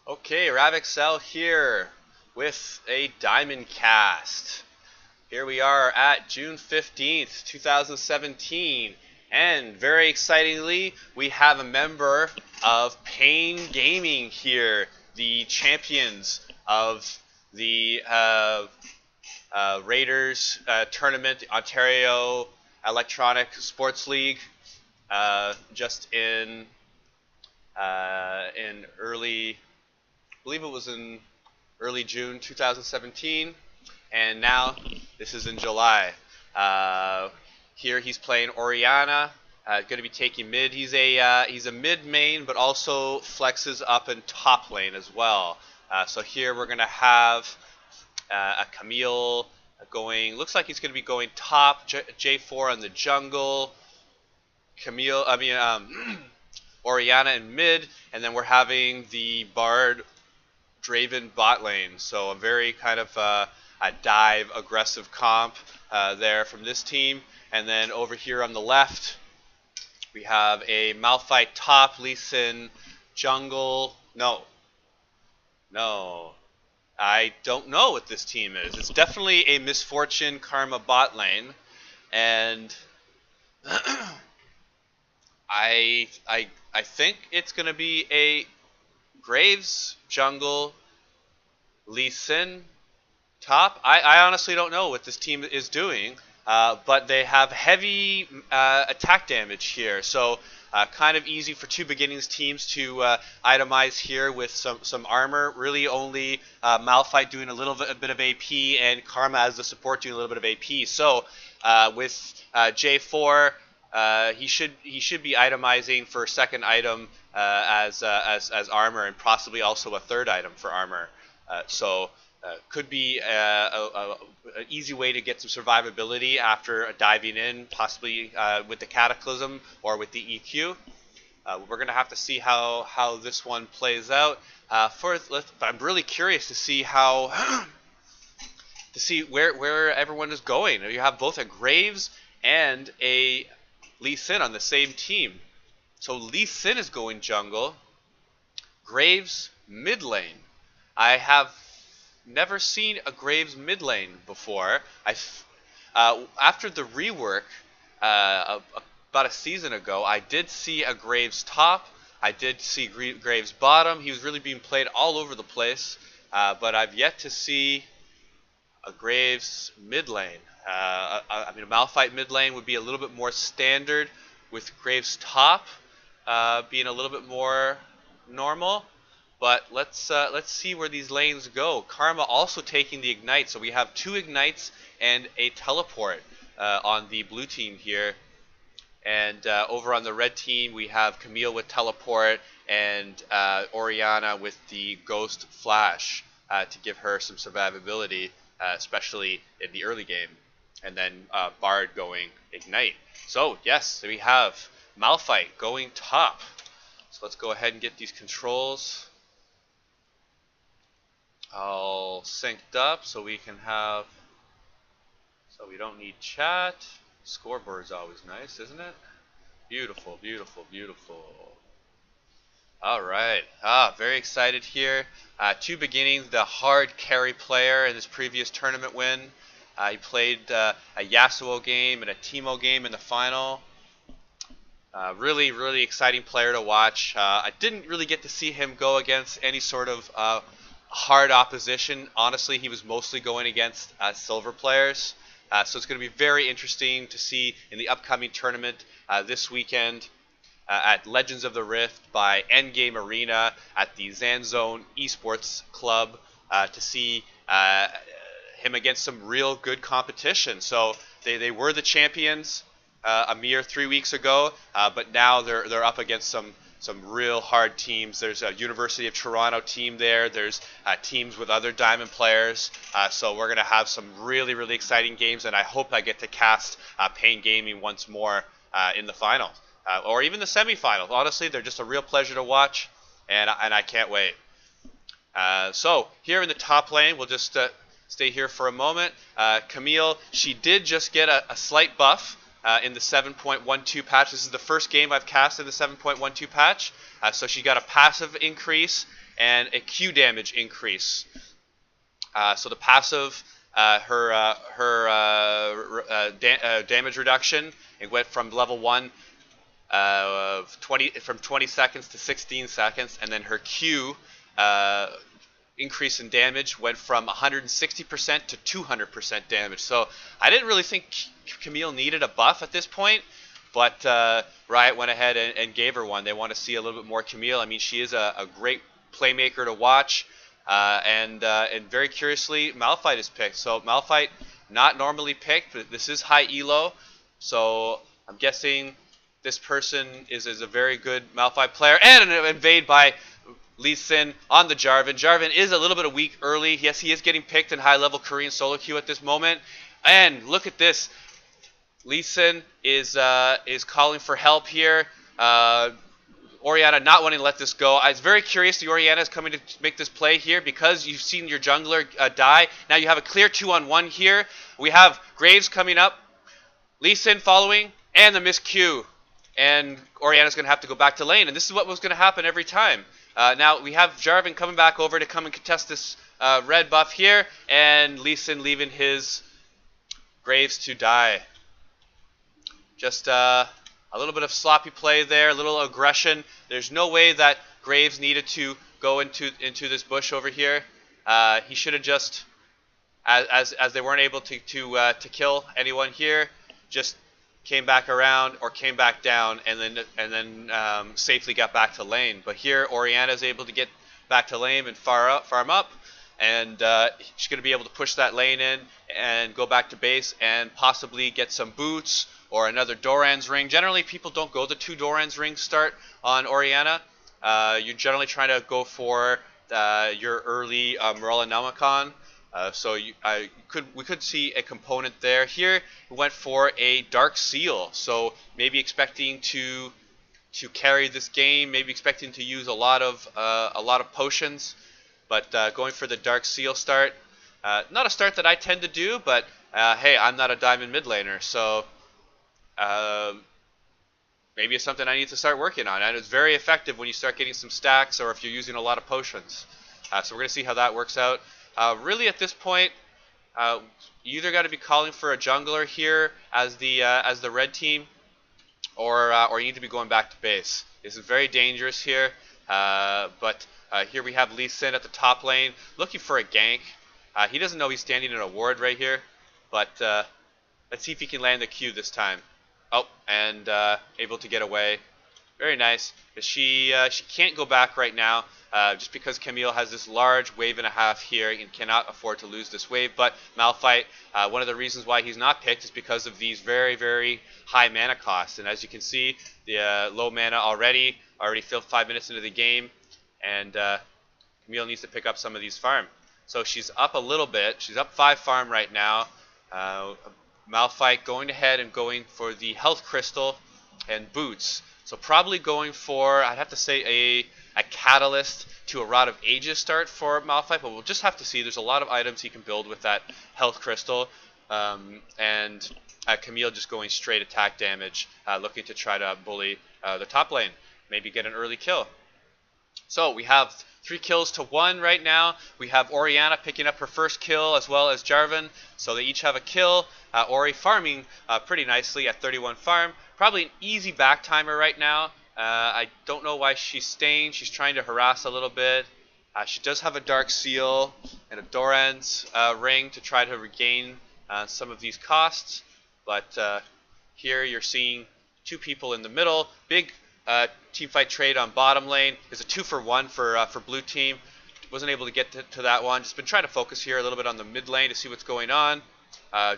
Okay, Exel here with a Diamond Cast. Here we are at June 15th, 2017, and very excitingly, we have a member of Paine Gaming here, the champions of the Raiders tournament, the Ontario Electronic Sports League, just in early, I believe it was in early June 2017, and now this is in July. Uh, Here he's playing Oriana. Going to be taking mid. He's a mid main, but also flexes up in top lane as well. So here we're going to have a Camille going. Looks like he's going to be going top. J4 on the jungle. Camille. Oriana in mid, and then we're having the Bard Draven bot lane. So a very kind of a dive aggressive comp there from this team. And then over here on the left, we have a Malphite top, Lee Sin jungle. No, I don't know what this team is. It's definitely a Misfortune Karma bot lane, and I think it's going to be a Graves jungle, Lee Sin top. I honestly don't know what this team is doing, but they have heavy attack damage here, so kind of easy for two beginnings teams to itemize here with some armor. Really only Malphite doing a little bit of AP and Karma as the support doing a little bit of AP. So with J4. He should be itemizing for second item as armor, and possibly also a third item for armor. Could be an easy way to get some survivability after diving in, possibly with the Cataclysm or with the EQ. We're gonna have to see how this one plays out. I'm really curious to see how to see where everyone is going. You have both a Graves and a Lee Sin on the same team. So Lee Sin is going jungle. Graves mid lane. I have never seen a Graves mid lane before. After the rework about a season ago, I did see a Graves top. I did see Graves bottom. He was really being played all over the place. But I've yet to see a Graves mid lane. A Malphite mid lane would be a little bit more standard, with Graves top being a little bit more normal. But let's see where these lanes go. Karma also taking the ignite, so we have two ignites and a teleport on the blue team here. And over on the red team, we have Camille with teleport and Oriana with the ghost flash to give her some survivability, especially in the early game. And then Bard going ignite. So yes, we have Malphite going top. So let's go ahead and get these controls all synced up so we can have. So we don't need chat. Scoreboard's always nice, isn't it? Beautiful, beautiful, beautiful. All right. Very excited here. Two beginnings. The hard carry player in this previous tournament win. He played a Yasuo game and a Teemo game in the final. Really, really exciting player to watch. I didn't really get to see him go against any sort of hard opposition. Honestly, he was mostly going against silver players. So it's going to be very interesting to see in the upcoming tournament this weekend at Legends of the Rift by Endgame Arena at the Zanzone Esports Club to see him against some real good competition. So they were the champions a mere 3 weeks ago, but now they're up against some real hard teams. There's a University of Toronto team there. There's teams with other Diamond players. So we're gonna have some really, really exciting games, and I hope I get to cast Paine Gaming once more in the finals or even the semifinals. Honestly, they're just a real pleasure to watch, and I can't wait. So here in the top lane, we'll just stay here for a moment. Camille, she did just get a slight buff in the 7.12 patch. This is the first game I've cast in the 7.12 patch. So she got a passive increase and a Q damage increase. So the passive, damage reduction, it went from level 1 from 20 seconds to 16 seconds, and then her Q increase in damage went from 160% to 200% damage. So I didn't really think Camille needed a buff at this point, but Riot went ahead and gave her one. They want to see a little bit more Camille. I mean, she is a great playmaker to watch, and very curiously, Malphite is picked. So Malphite, not normally picked, but this is high elo, so I'm guessing this person is a very good Malphite player, and an invade by Lee Sin on the Jarvan. Jarvan is a little bit weak early. Yes, he is getting picked in high-level Korean solo queue at this moment. And look at this. Lee Sin is calling for help here. Oriana not wanting to let this go. I was very curious. The Oriana is coming to make this play here because you've seen your jungler die. Now you have a clear 2-on-1 here. We have Graves coming up. Lee Sin following, and the miscue. And Oriana's going to have to go back to lane. And this is what was going to happen every time. Now we have Jarvan coming back over to come and contest this red buff here. And Lee Sin leaving his Graves to die. Just a little bit of sloppy play there, a little aggression. There's no way that Graves needed to go into this bush over here. He should have just, as they weren't able to kill anyone here, just came back around or came back down and then safely got back to lane. But here Oriana is able to get back to lane and farm up, and she's going to be able to push that lane in and go back to base and possibly get some boots or another Doran's ring. Generally, people don't go the 2 Doran's ring start on Oriana. You're generally trying to go for your early Morellonomicon. So we could see a component there. Here we went for a Dark Seal, so maybe expecting to carry this game, maybe expecting to use a lot of potions, but going for the Dark Seal start. Not a start that I tend to do, but hey, I'm not a diamond mid laner, so maybe it's something I need to start working on. And it's very effective when you start getting some stacks or if you're using a lot of potions. So we're going to see how that works out. Really, at this point, you either got to be calling for a jungler here as the red team, or you need to be going back to base. This is very dangerous here, but here we have Lee Sin at the top lane looking for a gank. He doesn't know he's standing in a ward right here, but let's see if he can land the Q this time. Oh, and able to get away. Very nice. She can't go back right now, just because Camille has this large wave and a half here and cannot afford to lose this wave. But Malphite, one of the reasons why he's not picked is because of these very, very high mana costs. And as you can see, the low mana already filled 5 minutes into the game, and Camille needs to pick up some of these farm. So she's up a little bit. She's up 5 farm right now. Malphite going ahead and going for the health crystal and boots. So probably going for, I'd have to say, a catalyst to a Rod of Ages start for Malphite, but we'll just have to see. There's a lot of items he can build with that health crystal, and Camille just going straight attack damage, looking to try to bully the top lane, maybe get an early kill. So we have 3 kills to 1 right now. We have Oriana picking up her first kill as well as Jarvan, so they each have a kill. Ori farming pretty nicely at 31 farm. Probably an easy back timer right now. I don't know why she's staying. She's trying to harass a little bit. She does have a Dark Seal and a Doran's ring to try to regain some of these costs. But here you're seeing 2 people in the middle. Big teamfight trade on bottom lane. There's a 2-for-1 for blue team. Wasn't able to get to that one. Just been trying to focus here a little bit on the mid lane to see what's going on.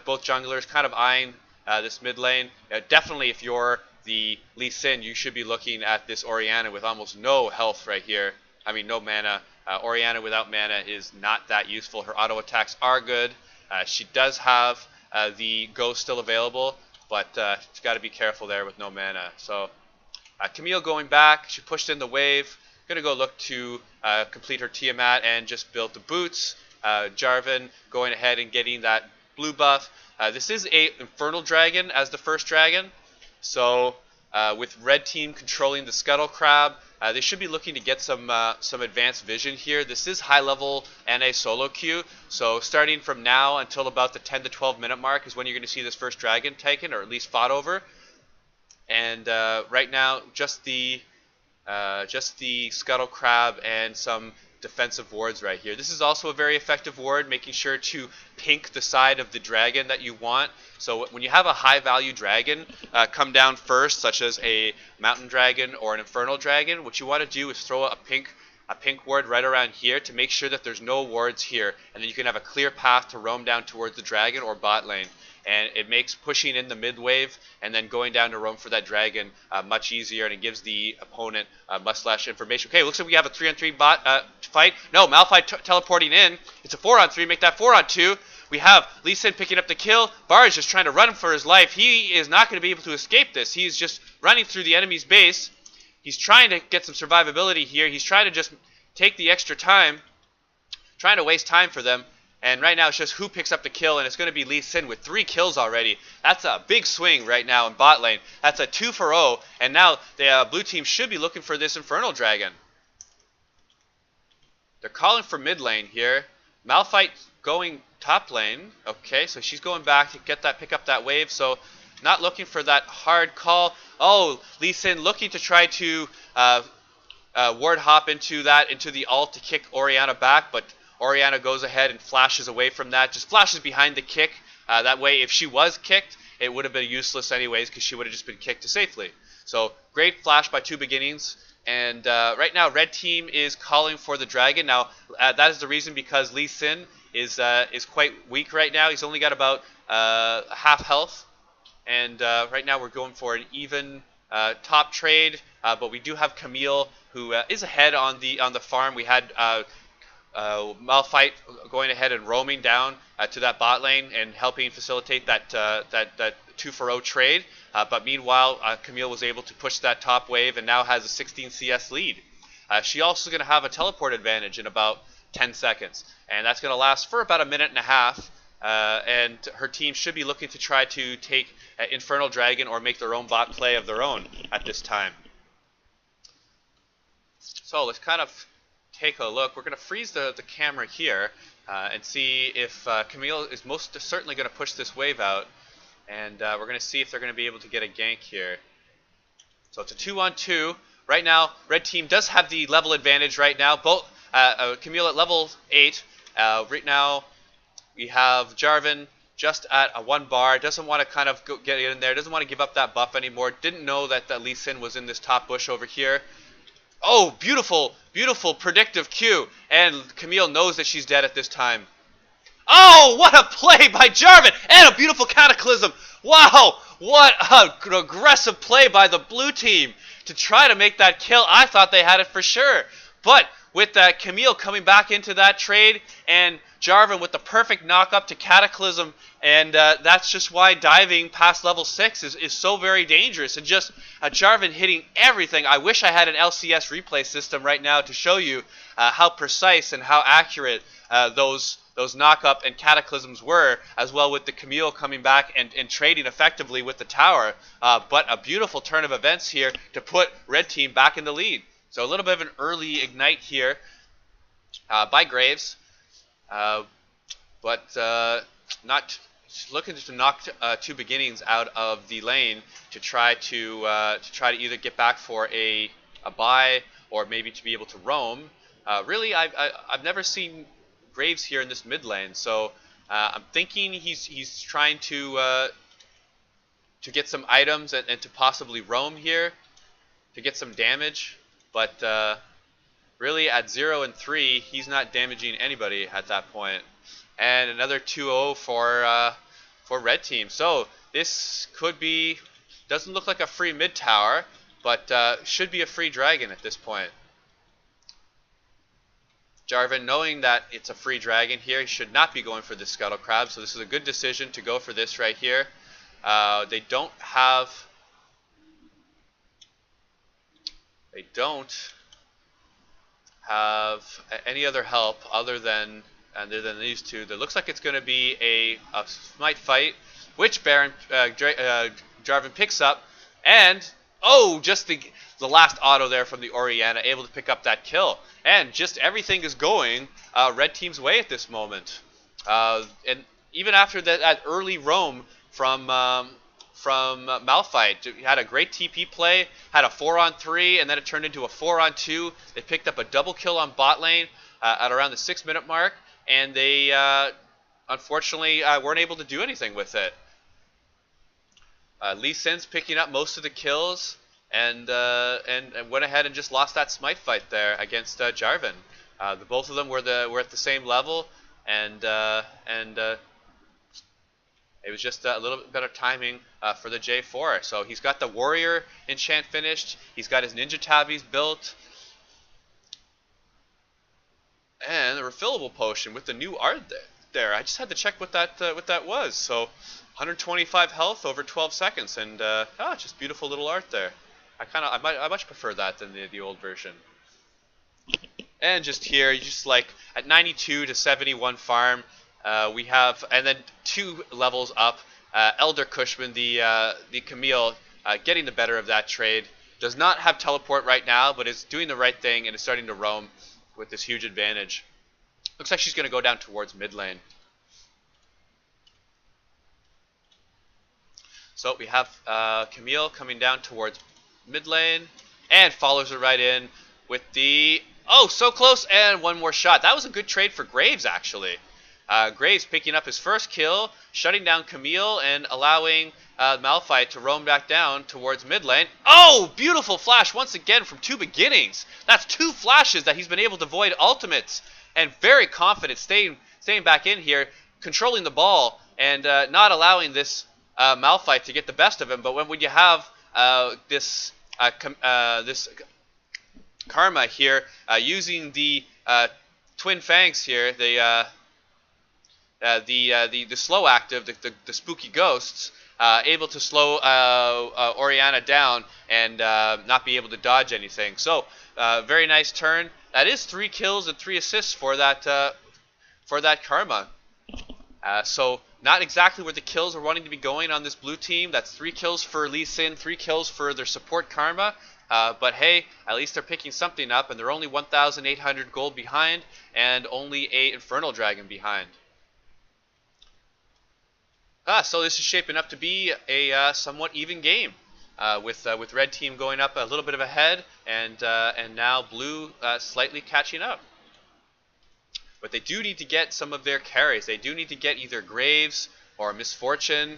Both junglers kind of eyeing this mid lane. Definitely, if you're the Lee Sin, you should be looking at this Oriana with almost no health right here. I mean, no mana. Oriana without mana is not that useful. Her auto attacks are good. She does have the Ghost still available, but she's got to be careful there with no mana. So Camille going back. She pushed in the wave. Going to go look to complete her Tiamat and just build the boots. Jarvan going ahead and getting that blue buff. This is a Infernal Dragon as the first dragon. So with red team controlling the Scuttle Crab, They should be looking to get some advanced vision here. This is high level NA solo queue, so starting from now until about the 10 to 12 minute mark is when you're going to see this first dragon taken, or at least fought over. And right now, just the Scuttle Crab and some defensive wards right here. This is also a very effective ward, making sure to pink the side of the dragon that you want. So when you have a high value dragon come down first, such as a mountain dragon or an infernal dragon, what you want to do is throw a pink ward right around here to make sure that there's no wards here, and then you can have a clear path to roam down towards the dragon or bot lane. And it makes pushing in the mid wave and then going down to roam for that dragon much easier, and it gives the opponent much less information. Okay, looks like we have a 3-on-3 bot fight. No, Malphite teleporting in. It's a 4-on-3. Make that 4-on-2. We have Lee Sin picking up the kill. Bar is just trying to run for his life. He is not going to be able to escape this. He's just running through the enemy's base. He's trying to get some survivability here. He's trying to just take the extra time, trying to waste time for them. And right now it's just who picks up the kill, and it's going to be Lee Sin with 3 kills already. That's a big swing right now in bot lane. That's a 2-for-0, and now the blue team should be looking for this Infernal Dragon. They're calling for mid lane here. Malphite going top lane. Okay, so she's going back to pick up that wave, so not looking for that hard call. Oh, Lee Sin looking to try to ward hop into the ult to kick Oriana back, but Oriana goes ahead and flashes away from that, just flashes behind the kick. That way, if she was kicked, it would have been useless anyways, because she would have just been kicked safely. So, great flash by 2 beginnings. And right now, red team is calling for the dragon. Now, that is the reason because Lee Sin is quite weak right now. He's only got about half health. And right now, we're going for an even top trade. But we do have Camille, who is ahead on the farm. We had Malphite going ahead and roaming down to that bot lane and helping facilitate that 2-for-0 trade. But meanwhile, Camille was able to push that top wave and now has a 16 CS lead. She also is going to have a teleport advantage in about 10 seconds. And that's going to last for about a minute and a half. And her team should be looking to try to take Infernal Dragon or make their own bot play of their own at this time. So let's kind of take a look. We're going to freeze the camera here and see if Camille is most certainly going to push this wave out, and we're going to see if they're going to be able to get a gank here. So it's a 2-on-2. Right now, red team does have the level advantage right now. Both Camille at level 8. Right now, we have Jarvan just at a 1 bar. Doesn't want to kind of get in there. Doesn't want to give up that buff anymore. Didn't know that Lee Sin was in this top bush over here. Oh, beautiful, beautiful predictive Q. And Camille knows that she's dead at this time. Oh, what a play by Jarvan. And a beautiful Cataclysm. Wow, what an aggressive play by the blue team to try to make that kill. I thought they had it for sure. But with that Camille coming back into that trade and Jarvan with the perfect knock-up to Cataclysm, and that's just why diving past level 6 is so very dangerous. And just Jarvan hitting everything. I wish I had an LCS replay system right now to show you how precise and how accurate those knock-up and Cataclysms were, as well with the Camille coming back and trading effectively with the tower. But a beautiful turn of events here to put red team back in the lead. So a little bit of an early ignite here by Graves. But not looking to knock 2 beginnings out of the lane to try to either get back for a buy or maybe to be able to roam. Really, I've never seen Graves here in this mid lane, so I'm thinking he's trying to get some items and to possibly roam here to get some damage. But really, at 0 and 3, he's not damaging anybody at that point. And another 2-0 for red team. So this could be, doesn't look like a free mid tower, but should be a free dragon at this point. Jarvan, knowing that it's a free dragon here, he should not be going for the Scuttle Crab. So this is a good decision to go for this right here. They don't have any other help other than these two. It looks like it's going to be a smite fight, which Jarvan picks up, and Oh, just the last auto there from the Oriana, able to pick up that kill. And just everything is going red team's way at this moment. And even after that early roam from Malphite, he had a great TP play, had a 4-on-3, and then it turned into a 4-on-2. They picked up a double kill on bot lane at around the 6-minute mark, and they unfortunately weren't able to do anything with it. Lee Sin's picking up most of the kills, and went ahead and just lost that smite fight there against Jarvan. Both of them were at the same level, and it was just a little bit better timing for the J4. So he's got the warrior enchant finished. He's got his ninja tabbies built, and the refillable potion with the new art there. I just had to check what that was. So 125 health over 12 seconds, and just beautiful little art there. I much prefer that than the old version. And just here, you just like at 92 to 71 farm, we have, and then 2 levels up, Elder Cushman, the Camille, getting the better of that trade. Does not have teleport right now, but is doing the right thing and is starting to roam with this huge advantage. Looks like she's going to go down towards mid lane. So we have Camille coming down towards mid lane and follows her right in with the, oh, so close, and one more shot. That was a good trade for Graves, actually. Graves picking up his first kill, shutting down Camille, and allowing Malphite to roam back down towards mid lane. Oh, beautiful flash once again from 2 beginnings. That's 2 flashes that he's been able to avoid ultimates, and very confident staying back in here, controlling the ball, and not allowing this Malphite to get the best of him. But when you have this Karma here using the Twin Fangs here, the slow active, the spooky ghosts, able to slow Oriana down and not be able to dodge anything. So very nice turn. That is 3 kills and 3 assists for that Karma. So not exactly where the kills are wanting to be going on this blue team. That's 3 kills for Lee Sin, 3 kills for their support Karma. But hey, at least they're picking something up, and they're only 1,800 gold behind and only a Infernal Dragon behind. So this is shaping up to be a somewhat even game, with red team going up a little bit of ahead, and now blue slightly catching up. But they do need to get some of their carries. They do need to get either Graves or Misfortune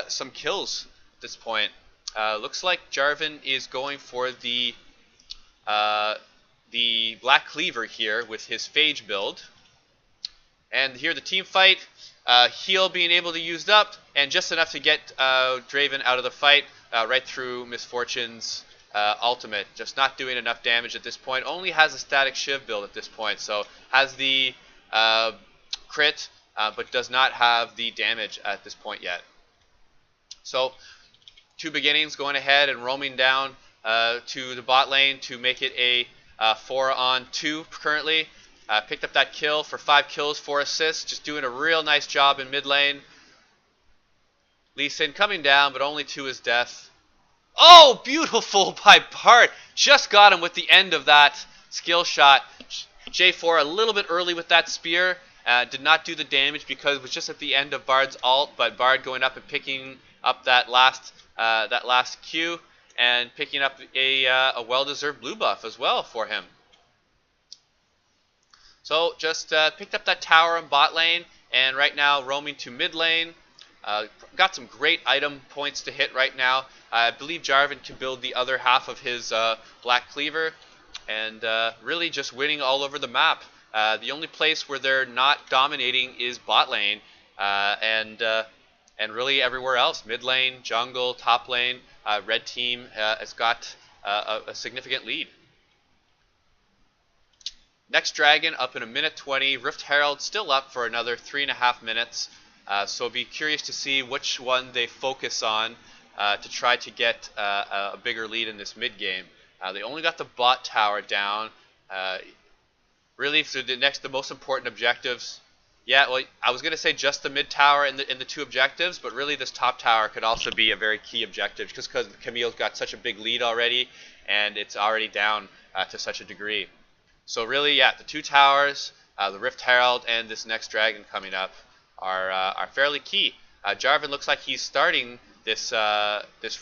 some kills at this point. Looks like Jarvan is going for the Black Cleaver here with his Phage build. And here the team fight, heal being able to used up, and just enough to get Draven out of the fight right through Misfortune's ultimate. Just not doing enough damage at this point. Only has a static Shiv build at this point, so has the crit, but does not have the damage at this point yet. So 2 beginnings going ahead and roaming down to the bot lane to make it a 4-on-2 currently. Picked up that kill for 5 kills, 4 assists, just doing a real nice job in mid lane. Lee Sin coming down, but only to his death. Oh, beautiful by Bart. Just got him with the end of that skill shot. J4 a little bit early with that spear. Did not do the damage because it was just at the end of Bard's ult, but Bard going up and picking up that last Q and picking up a well-deserved blue buff as well for him. So just picked up that tower in bot lane, and right now roaming to mid lane. Got some great item points to hit right now. I believe Jarvan can build the other half of his Black Cleaver, and really just winning all over the map. The only place where they're not dominating is bot lane, and really everywhere else. Mid lane, jungle, top lane, red team has got a significant lead. Next dragon up in a minute 20. Rift Herald still up for another 3.5 minutes. So be curious to see which one they focus on to try to get a bigger lead in this mid game. They only got the bot tower down. Really, for the most important objectives Yeah, well, I was gonna say just the mid tower and the two objectives, but really this top tower could also be a very key objective, just because Camille's got such a big lead already, and it's already down to such a degree. So really, yeah, the two towers, the Rift Herald, and this next dragon coming up are fairly key. Jarvan looks like he's starting this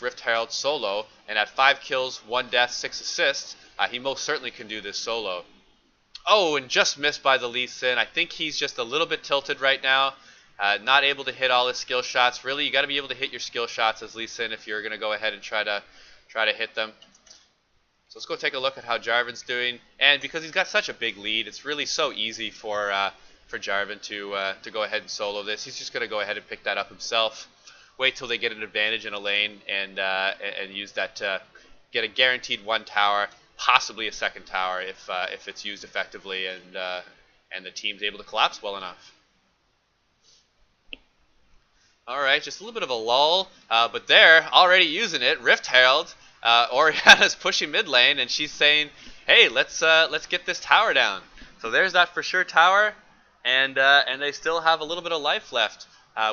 Rift Herald solo, and at 5 kills, 1 death, 6 assists, he most certainly can do this solo. Oh, and just missed by the Lee Sin. I think he's just a little bit tilted right now. Not able to hit all his skill shots. Really, you got to be able to hit your skill shots as Lee Sin if you're going to go ahead and try to hit them. So let's go take a look at how Jarvan's doing. And because he's got such a big lead, it's really so easy for Jarvan to go ahead and solo this. He's just going to go ahead and pick that up himself. Wait till they get an advantage in a lane and use that to get a guaranteed 1 tower. Possibly a 2nd tower if it's used effectively and the team's able to collapse well enough. All right, just a little bit of a lull, but they're already using it. Rift Herald, Oriana's pushing mid lane, and she's saying, "Hey, let's get this tower down." So there's that for sure tower, and they still have a little bit of life left.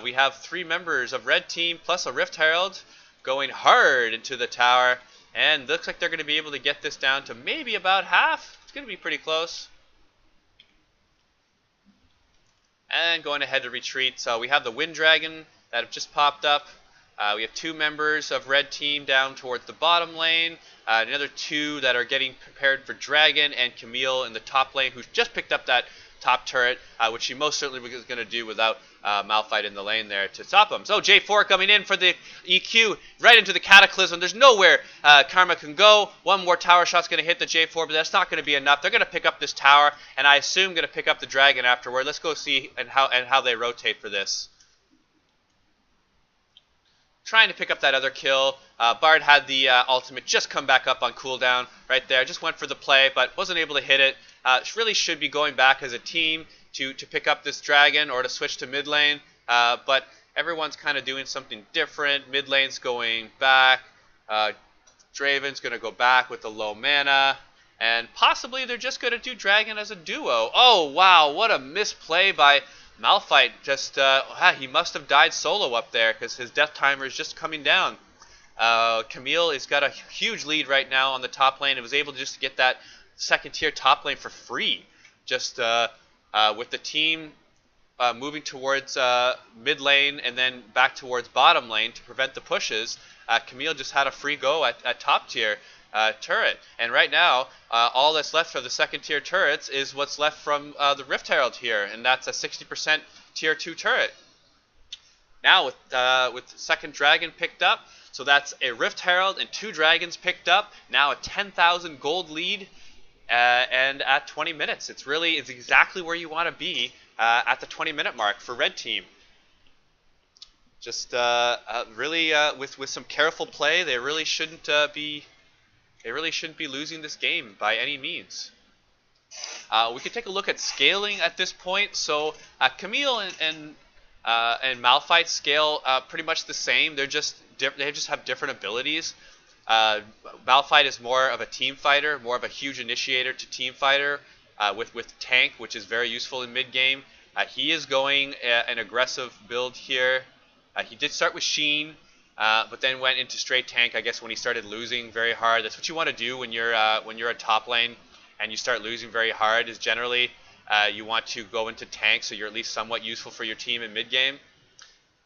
We have 3 members of red team plus a Rift Herald going hard into the tower. And looks like they're going to be able to get this down to maybe about half. It's going to be pretty close. And going ahead to retreat. So we have the Wind Dragon that have just popped up. We have 2 members of red team down towards the bottom lane. Another 2 that are getting prepared for Dragon. And Camille in the top lane, who's just picked up that top turret, which she most certainly was going to do without Malphite in the lane there to stop him. So J4 coming in for the EQ right into the Cataclysm. There's nowhere Karma can go. 1 more tower shot's going to hit the J4, but that's not going to be enough. They're going to pick up this tower, and I assume going to pick up the Dragon afterward. Let's go see how they rotate for this. Trying to pick up that other kill. Bard had the ultimate just come back up on cooldown right there. Just went for the play, but wasn't able to hit it. Really should be going back as a team to pick up this dragon or to switch to mid lane. But everyone's kind of doing something different. Mid lane's going back. Draven's going to go back with the low mana. And possibly they're just going to do dragon as a duo. Oh, wow. What a misplay by Malphite. Just, he must have died solo up there because his death timer is just coming down. Camille has got a huge lead right now on the top lane and was able to just get that 2nd tier top lane for free. Just with the team moving towards mid lane and then back towards bottom lane to prevent the pushes, Camille just had a free go at top tier turret. And right now, all that's left for the 2nd tier turrets is what's left from the Rift Herald here, and that's a 60% tier 2 turret. Now with the 2nd dragon picked up, so that's a Rift Herald and 2 dragons picked up. Now a 10,000 gold lead. And at 20 minutes, it's exactly where you want to be at the 20-minute mark for red team. Just really with some careful play, they really shouldn't be losing this game by any means. We could take a look at scaling at this point. So Camille and Malphite scale pretty much the same. They just have different abilities. Malphite is more of a team fighter, more of a huge initiator to team fighter with tank, which is very useful in mid game. He is going an aggressive build here. He did start with Sheen, but then went into straight tank. I guess when he started losing very hard, that's what you want to do when you're a top lane and you start losing very hard. Is generally you want to go into tank so you're at least somewhat useful for your team in mid game.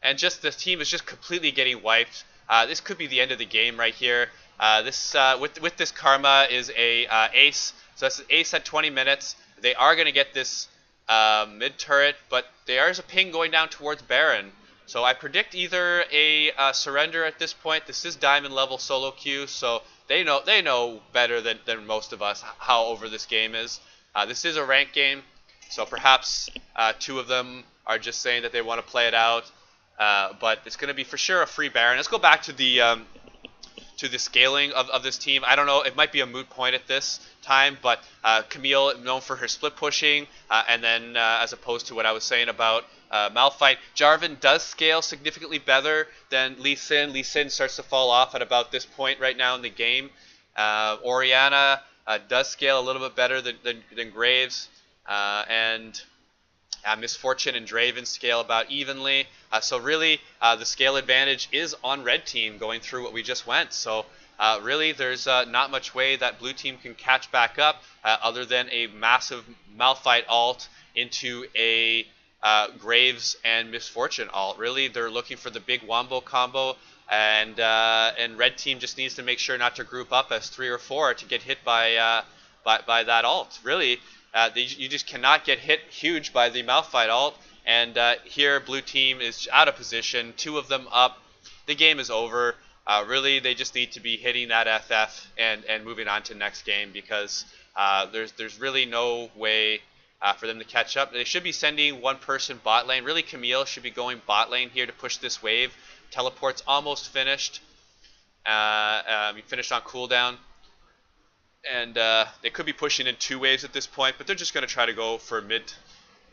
And just the team is just completely getting wiped. This could be the end of the game right here. With this Karma is a ace, so that's an ace at 20 minutes. They are going to get this mid turret, but there is a ping going down towards Baron. So I predict either a surrender at this point. This is diamond level solo queue, so they know better than most of us how over this game is. This is a ranked game, so perhaps 2 of them are just saying that they want to play it out. But it's going to be for sure a free Baron. Let's go back to the scaling of this team. I don't know, it might be a moot point at this time, but Camille, known for her split pushing, and then as opposed to what I was saying about Malphite, Jarvan does scale significantly better than Lee Sin. Lee Sin starts to fall off at about this point right now in the game. Oriana does scale a little bit better than Graves, and Misfortune and Draven scale about evenly. So really, the scale advantage is on red team going through what we just went. So really, there's not much way that blue team can catch back up other than a massive Malphite ult into a Graves and Misfortune ult. Really, they're looking for the big wombo combo, and red team just needs to make sure not to group up as 3 or 4 to get hit by that ult. Really, you just cannot get hit huge by the Malphite ult, and here blue team is out of position, 2 of them up. The game is over. Really, they just need to be hitting that FF and moving on to next game, because there's really no way for them to catch up. They should be sending one person bot lane. Really, Camille should be going bot lane here to push this wave. Teleport's almost finished. Finished on cooldown. And they could be pushing in 2 waves at this point, but they're just going to try to go for mid.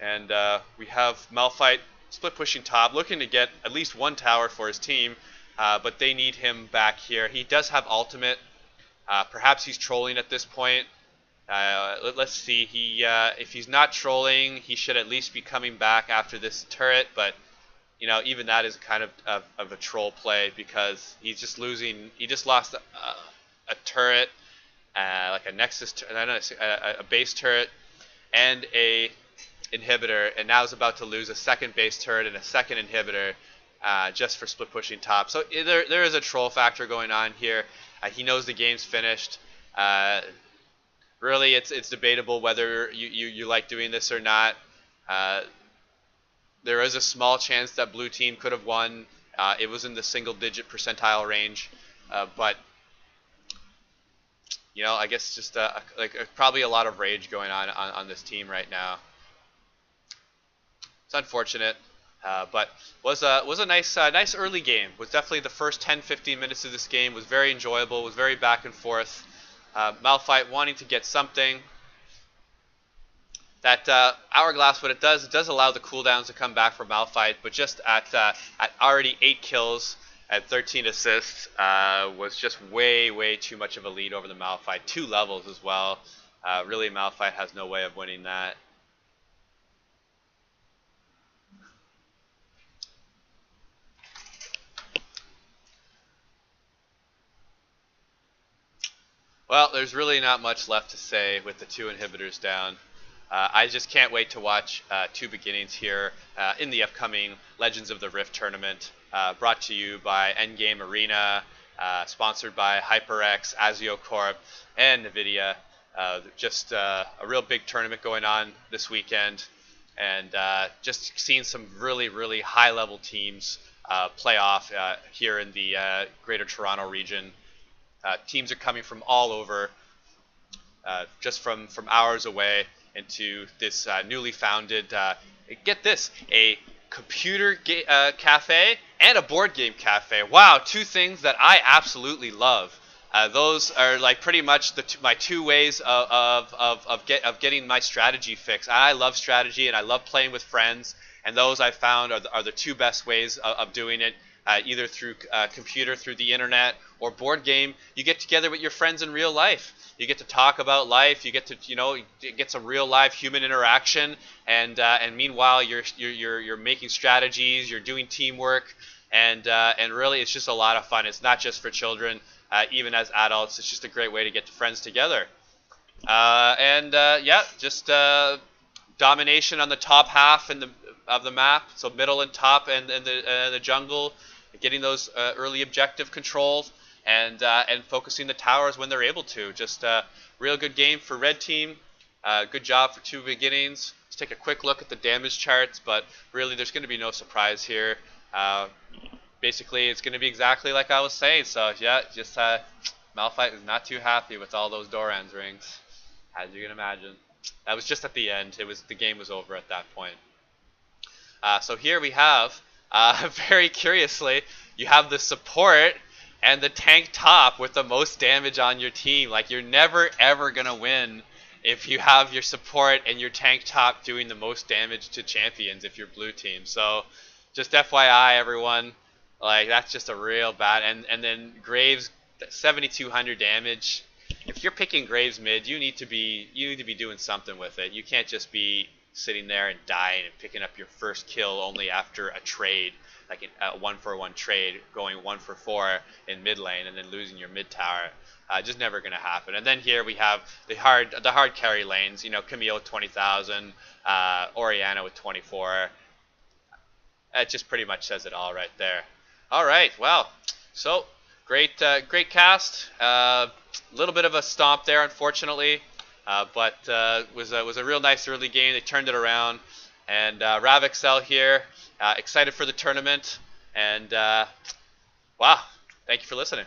And we have Malphite split pushing top, looking to get at least 1 tower for his team, but they need him back here. He does have ultimate. Perhaps he's trolling at this point. Let's see. If he's not trolling, he should at least be coming back after this turret, but even that is kind of a troll play, because he's just losing. He just lost a turret. Like a Nexus, a base turret, and a inhibitor, and now is about to lose a second base turret and a second inhibitor, just for split pushing top. So there is a troll factor going on here. He knows the game's finished. Really, it's debatable whether you like doing this or not. There is a small chance that blue team could have won. It was in the single-digit percentile range, but I guess just probably a lot of rage going on this team right now. It's unfortunate, but was a nice early game. Was definitely the first 10-15 minutes of this game was very enjoyable. Was very back and forth. Malphite wanting to get something. That Hourglass, what it does allow the cooldowns to come back for Malphite, but just at already 8 kills. At 13 assists, was just way too much of a lead over the Malphite. 2 levels as well. Really, Malphite has no way of winning that. Well, there's really not much left to say with the 2 inhibitors down. I just can't wait to watch 2 beginnings here in the upcoming Legends of the Rift tournament. Brought to you by Endgame Arena, sponsored by HyperX, Azio Corp, and NVIDIA. Just a real big tournament going on this weekend, and just seeing some really high-level teams play off here in the Greater Toronto region. Teams are coming from all over, just from hours away, into this newly founded, get this, a computer cafe and a board game cafe. Wow, 2 things that I absolutely love. Those are like pretty much my 2 ways of getting my strategy fix. I love strategy and I love playing with friends, and those I found are the 2 best ways of doing it. Either through computer, through the internet, or board game. You get together with your friends in real life. You get to talk about life. You get to get some real live human interaction, and meanwhile you're making strategies. You're doing teamwork, and really it's just a lot of fun. It's not just for children. Even as adults, it's just a great way to get friends together. Just domination on the top half of the map. So middle and top and the jungle. Getting those early objective controls and focusing the towers when they're able to. Just a real good game for red team. Good job for 2 beginnings. Let's take a quick look at the damage charts, but really there's going to be no surprise here. Basically, it's going to be exactly like I was saying. So yeah, just Malphite is not too happy with all those Doran's rings, as you can imagine. That was just at the end. The game was over at that point. So here we have. Very curiously, you have the support and the tank top with the most damage on your team. Like, you're never ever gonna win if you have your support and your tank top doing the most damage to champions if you're blue team. So just FYI, everyone, like, that's just a real bad. And then Graves, 7,200 damage. If you're picking Graves mid, you need to be doing something with it. You can't just be sitting there and dying and picking up your first kill only after a trade, like a 1-for-1 trade, going 1-for-4 in mid lane and then losing your mid tower. Just never going to happen. And then here we have the hard carry lanes. You know, Camille with 20,000, Oriana with 24. That just pretty much says it all right there. All right, well, so great cast. A little bit of a stomp there, unfortunately, but was a real nice early game. They turned it around, and Exel here, excited for the tournament, and wow, thank you for listening.